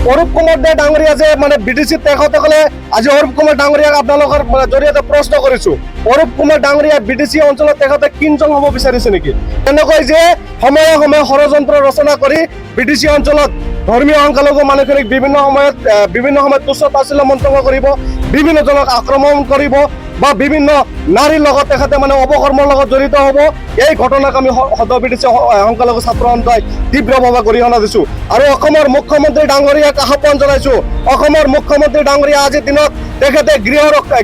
অৰূপ কুমাৰ দে ডাঙৰীয়া যে মানে বিডিচি তেখেতসকলে আজি অৰূপ কুমাৰ ডাঙৰীয়াক আপোনালোকৰ জৰিয়তে প্ৰশ্ন কৰিছো, অৰূপ কুমাৰ ডাঙৰীয়া বিডিচি অঞ্চলত তেখেতে কিঞ্জং হ'ব বিচাৰিছে নেকি? তেনেকৈ যে সময়ে সময়ে ষড়যন্ত্ৰ ৰচনা কৰি বিডিচি অঞ্চলত ধৰ্মীয় সংখ্যালঘু মানুহখিনিক বিভিন্ন সময়ত তুচ্ছ তাচ্ছিল্য মন্তব্য কৰিব, বিভিন্ন জনক আক্ৰমণ কৰিব বা বিভিন্ন নাৰীৰ লগত তেখেতে মানে অপকৰ্মৰ লগত জড়িত হ'ব। এই ঘটনাক আমি সদৌ বিডিচি সংখ্যালঘু ছাত্ৰ সন্থাই তীব্ৰভাৱে গৰিহণা দিছোঁ আৰু অসমৰ মুখ্যমন্ত্ৰী ডাঙৰীয়াক আহ্বান জনাইছোঁ। অসমৰ মুখ্যমন্ত্ৰী ডাঙৰীয়া আজিৰ দিনত তেখেতে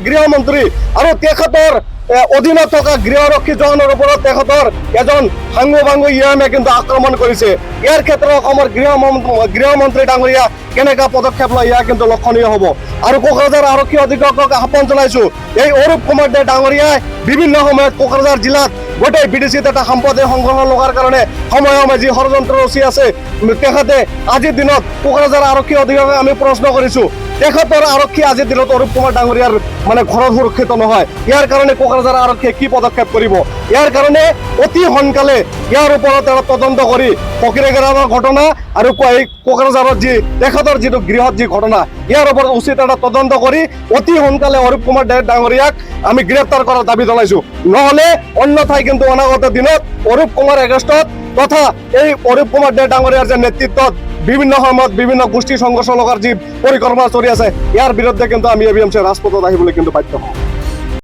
গৃহমন্ত্ৰী আৰু তেখেতৰ অধীনত থকা গৃহৰক্ষী জোৱানৰ ওপৰত তেখেতৰ এজন সাংগু বাংগু ইয়মে কিন্তু আক্ৰমণ কৰিছে। ইয়াৰ ক্ষেত্ৰত অসমৰ গৃহমন্ত্ৰী ডাঙৰীয়া কেনেকা পদক্ষেপ লয় ইয়াৰ কিন্তু লক্ষণীয় হ'ব। আৰু কোকৰাঝাৰ আৰক্ষী অধীক্ষকক আহ্বান জনাইছোঁ, এই অৰূপ কুমাৰ দে ডাঙৰীয়াই বিভিন্ন সময়ত কোকৰাঝাৰ জিলাত গোটেই বিডিচিত এটা সম্পত্তি সংগ্ৰহ লগাৰ কাৰণে সময়ে সময়ে যি ষড়যন্ত্ৰ ৰচি আছে, তেখেতে আজিৰ দিনত কোকৰাঝাৰ আৰক্ষী অধীক্ষকক আমি প্ৰশ্ন কৰিছোঁ, তেখেতৰ আৰক্ষী আজিৰ দিনত অৰূপ কুমাৰ ডাঙৰীয়াৰ মানে ঘৰত সুৰক্ষিত নহয়। ইয়াৰ কাৰণে কোকৰাঝাৰ আৰক্ষীয়ে কি পদক্ষেপ কৰিব? ইয়াৰ কাৰণে অতি সোনকালে ইয়াৰ ওপৰত এটা তদন্ত কৰি ফকীৰগেৰামৰ ঘটনা আৰু এই কোকৰাঝাৰত যি তেখেতৰ যিটো গৃহত যি ঘটনা, ইয়াৰ ওপৰত উচিত এটা তদন্ত কৰি অতি সোনকালে অৰূপ কুমাৰ দে ডাঙৰীয়াক আমি গ্ৰেপ্তাৰ কৰাৰ দাবী জনাইছোঁ। নহ'লে অন্যথাই কিন্তু অনাগত দিনত অৰূপ কুমাৰ এগেষ্টত তথা এই অৰূপ কুমাৰ দে ডাঙৰীয়াৰ যে নেতৃত্বত বিভিন্ন সময়ত বিভিন্ন গোষ্ঠী সংঘৰ্ষ লগাৰ যি পৰিকল্পনা চলি আছে, ইয়াৰ বিৰুদ্ধে কিন্তু আমি ABMC ৰাজপথত আহিবলৈ কিন্তু বাধ্য হওঁ।